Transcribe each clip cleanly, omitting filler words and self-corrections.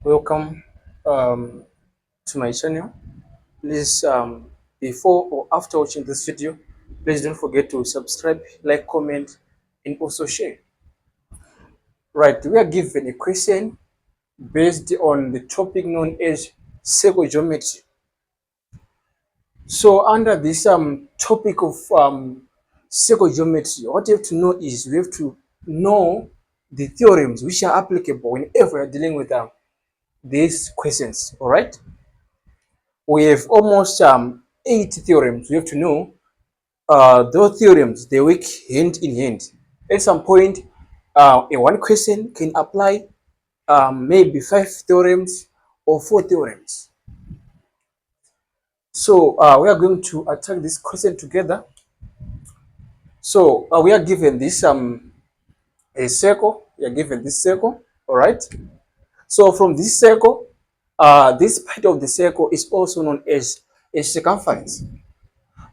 Welcome to my channel. Please, before or after watching this video, please don't forget to subscribe, like, comment, and also share. Right, we are given a question based on the topic known as circle geometry. So under this topic of circle geometry, what you have to know is we have to know the theorems which are applicable whenever you're dealing with these questions. All right. We have almost 8 theorems. We have to know those theorems, they work hand in hand. At some point, in one question can apply maybe 5 theorems or 4 theorems. So we are going to attack this question together. So we are given this a circle. We are given this circle. All right. So from this circle, this part of the circle is also known as a circumference.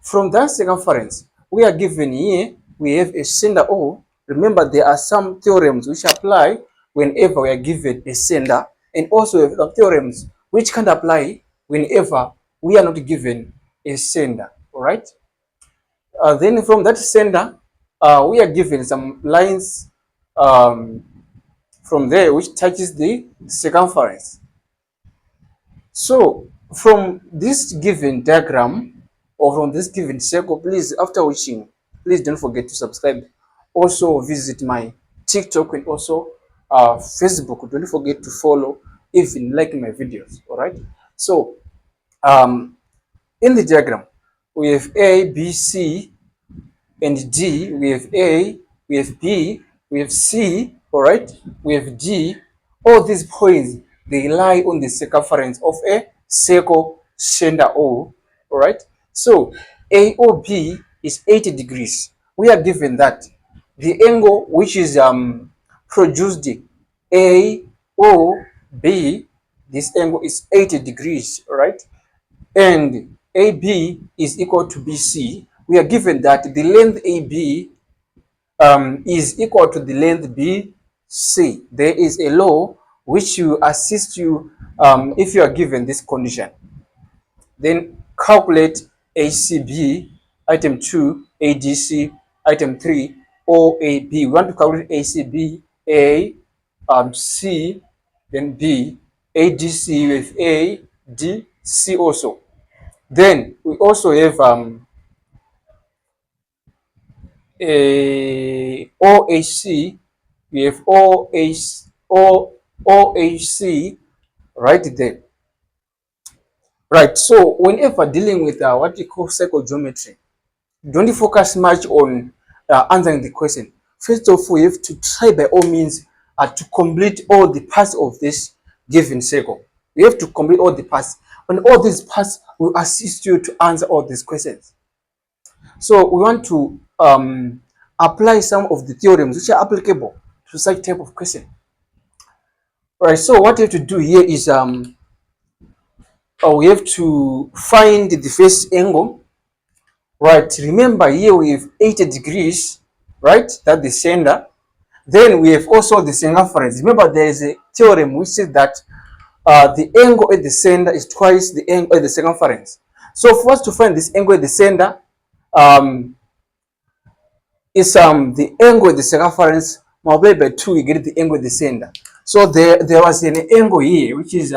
From that circumference, we are given here, we have a center O. Remember, there are some theorems which apply whenever we are given a center, and also some theorems which can apply whenever we are not given a center. All right. Then from that center, we are given some lines from there which touches the circumference. So from this given diagram or from this given circle, please, after watching, please don't forget to subscribe. Also visit my TikTok and also Facebook. Don't forget to follow, even like my videos. All right. So in the diagram, we have A, B, C, and D. We have A, we have B, we have C. All right. We have D. All these points, they lie on the circumference of a circle center O. All right. So AOB is 80 degrees. We are given that the angle which is produced AOB, this angle is 80 degrees. All right. And AB is equal to BC. We are given that the length AB is equal to the length BC. There is a law which will assist you if you are given this condition. Then calculate ACB, item 2, ADC, item 3, OAB. We want to calculate ACB, A, C, then B, ADC with A, D, C also. Then we also have a OHC. We have OHC right there. Right. So whenever dealing with what we call circle geometry, don't focus much on answering the question. First of all, you have to try by all means to complete all the parts of this given circle. You have to complete all the parts, and all these parts will assist you to answer all these questions. So we want to apply some of the theorems which are applicable to such type of question. All right. So what you have to do here is we have to find the first angle. Right, remember here we have 80 degrees, right? That's the center. Then we have also the circumference. Remember, there is a theorem which says that the angle at the center is twice the angle at the circumference. So for us to find this angle at the center, is the angle at the circumference multiplied by 2, we get the angle at the center. So there was an angle here, which is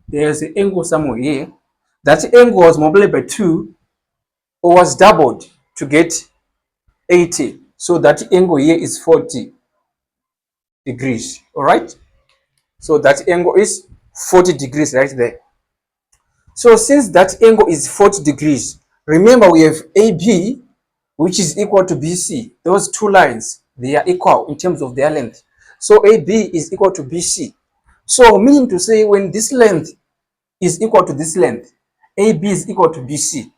there's an angle somewhere here. That angle was multiplied by 2, or was doubled to get 80. So that angle here is 40 degrees. All right. So that angle is 40 degrees right there. So since that angle is 40 degrees, remember we have AB, which is equal to BC. Those two lines, they are equal in terms of their length. So AB is equal to BC. So meaning to say, when this length is equal to this length, AB is equal to BC.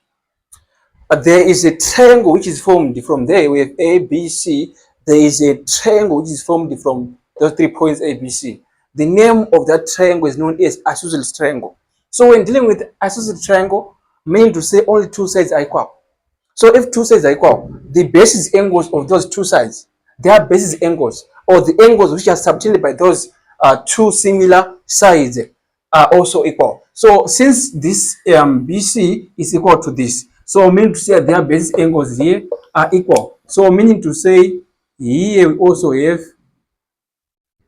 There is a triangle which is formed from there. We have A, B, C. There is a triangle which is formed from those 3 points A, B, C. The name of that triangle is known as isosceles triangle. So when dealing with isosceles triangle, meaning to say only 2 sides are equal. So if 2 sides are equal, the basis angles of those 2 sides, they are basis angles, or the angles which are subtended by those two similar sides are also equal. So since this BC is equal to this, so meaning to say their base angles here are equal. So meaning to say here we also have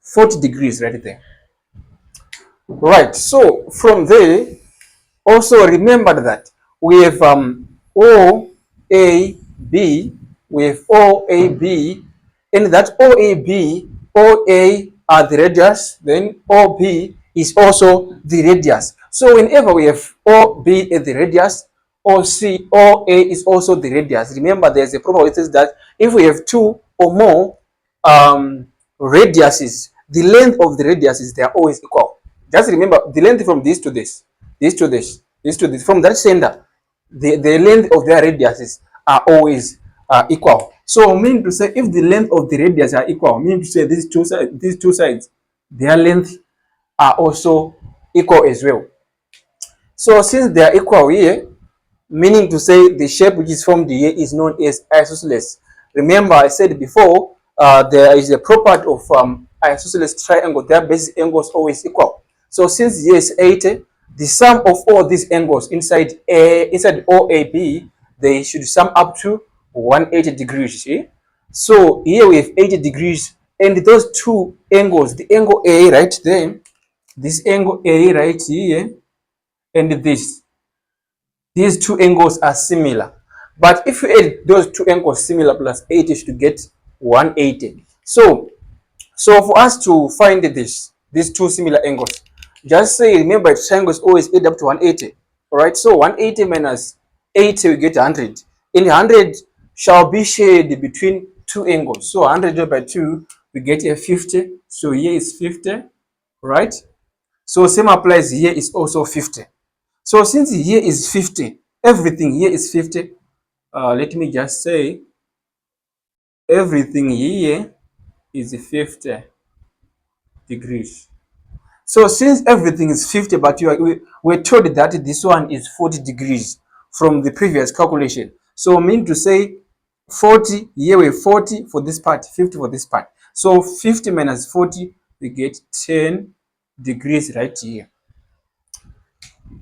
40 degrees right there. Right. So from there, also remember that we have OAB, we have OAB, and that OAB, OA are the radius, then OB is also the radius. So whenever we have OB as the radius, OC, OA is also the radius. Remember, there's a probability that if we have two or more radiuses, the length of the radiuses, they are always equal. Just remember the length from this to this, this to this, this to this, from that center, the length of their radiuses are always equal. So meaning to say, if the length of the radius are equal, meaning to say these two sides, their length are also equal as well. So since they are equal here, meaning to say the shape which is formed here is known as isosceles. Remember, I said before, there is a property of isosceles triangle. Their base angles always equal. So since here is 80, the sum of all these angles inside OAB, they should sum up to 180 degrees. See? So here we have 80 degrees, and those two angles, the angle A right there, this angle A right here, and this, these two angles are similar. But if you add those two angles similar plus 80, you should get 180. So for us to find these two similar angles, just say, remember, triangles always add up to 180. All right, so 180 minus 80, we get 100. And 100 shall be shared between two angles. So 100 divided by 2, we get a 50. So here is 50, right? So same applies here is also 50. So since here is 50, everything here is 50. Let me just say everything here is 50 degrees. So since everything is 50, but we're told that this one is 40 degrees from the previous calculation. So mean to say 40, here we 40 for this part, 50 for this part. So 50 minus 40, we get 10 degrees right here.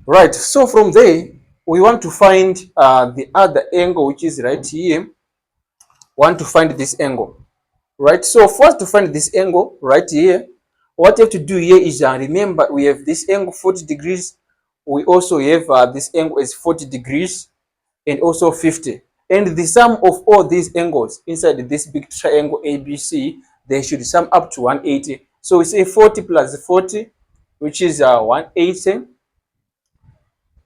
Right, so from there, we want to find the other angle, which is right here. Want to find this angle, right? So for us to find this angle right here, what you have to do here is remember, we have this angle 40 degrees. We also have this angle is 40 degrees and also 50. And the sum of all these angles inside this big triangle ABC, they should sum up to 180. So we say 40 plus 40, which is 180.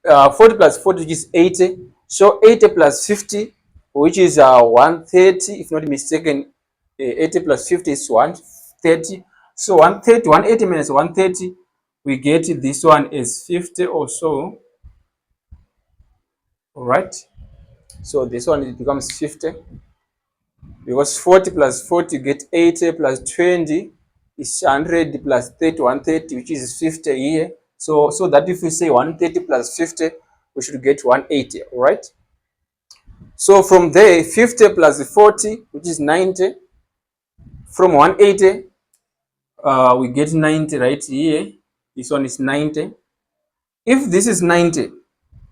40 plus 40, which is 80. So 80 plus 50, which is 130, if not mistaken. 80 plus 50 is 130. So 130, 180 minus 130, we get this one is 50 or so. All right. So this one, it becomes 50. Because 40 plus 40, you get 80 plus 20 is 100 plus 30, 130, which is 50 here. So that if we say 130 plus 50, we should get 180, all right? So from there, 50 plus 40, which is 90. From 180, we get 90 right here. This one is 90. If this is 90,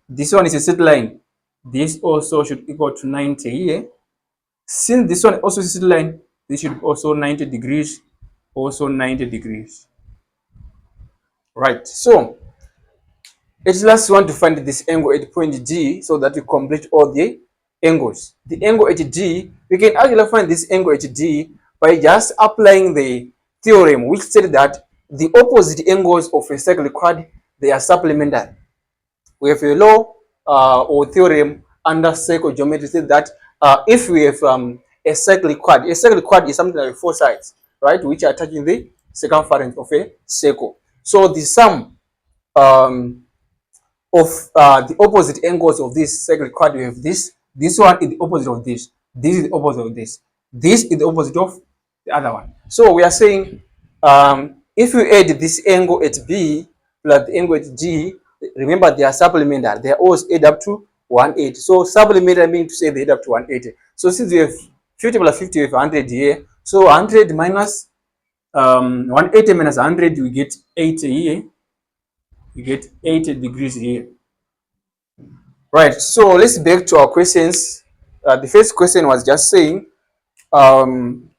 this one is a straight line. This also should equal to 90 here. Since this one also is a straight line, this should also 90 degrees, also 90 degrees. Right, so at last we want to find this angle at point D so that we complete all the angles. The angle at D, we can actually find this angle at D by just applying the theorem which said that the opposite angles of a cyclic quad, they are supplementary. We have a law or theorem under cycle geometry said that if we have a cyclic quad is something like four sides, right, which are touching the circumference of a circle. So the sum of the opposite angles of this cyclic quad, we have this one is the opposite of this is the opposite of this is the opposite of the other one. So we are saying if you add this angle at B plus the angle at D, remember they are supplementary, they are always add up to 180. So supplementary means to say they add up to 180. So since we have 50 plus 50, we have 100 here. So 100 minus 180 minus 100, we get 80 here. We get 80 degrees here. Right, so let's back to our questions. The first question was just saying, um,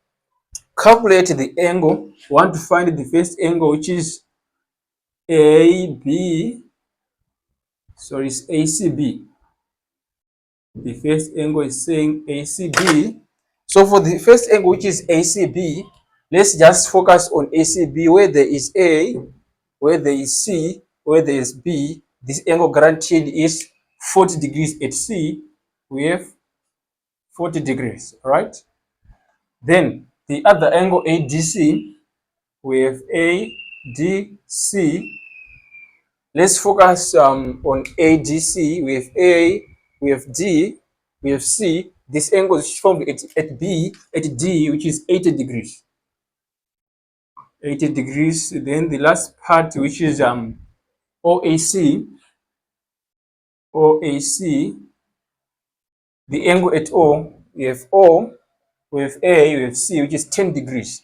calculate the angle. We want to find the first angle, which is AB. Sorry, it's ACB. The first angle is saying ACB. So for the first angle, which is ACB, let's just focus on ACB, where there is A, where there is C, where there is B. This angle guaranteed is 40 degrees at C. We have 40 degrees, right? Then the other angle ADC, we have ADC. Let's focus on ADC. We have A, we have D, we have C. This angle is formed at B, at D, which is 80 degrees. 80 degrees. Then the last part, which is OAC. OAC. The angle at O, we have O, we have A, we have C, which is 10 degrees.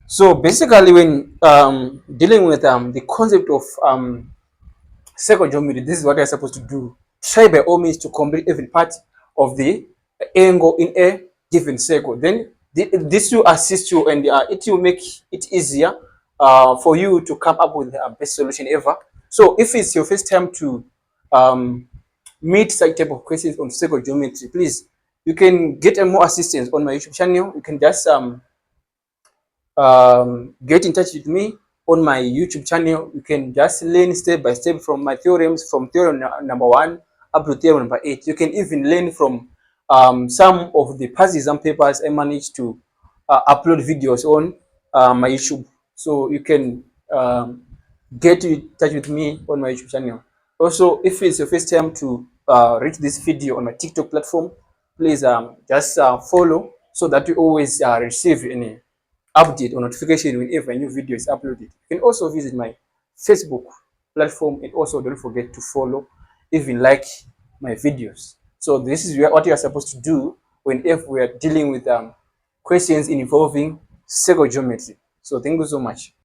So basically, when dealing with the concept of circle geometry, this is what you're supposed to do. Try by all means to complete every part of the angle in a given circle. Then this will assist you, and it will make it easier for you to come up with the best solution ever. So if it's your first time to meet such type of questions on circle geometry, please, you can get more assistance on my YouTube channel. You can just get in touch with me on my YouTube channel. You can just learn step by step from my theorems, from theorem number 1 up to theorem number 8. You can even learn from some of the past exam papers I managed to upload videos on my YouTube. So you can get in touch with me on my YouTube channel. Also, if it's your first time to reach this video on my TikTok platform, please just follow, so that you always receive any update or notification whenever a new video is uploaded. You can also visit my Facebook platform, and also don't forget to follow, even like my videos. So this is what you are supposed to do whenever we are dealing with questions involving circle geometry. So thank you so much.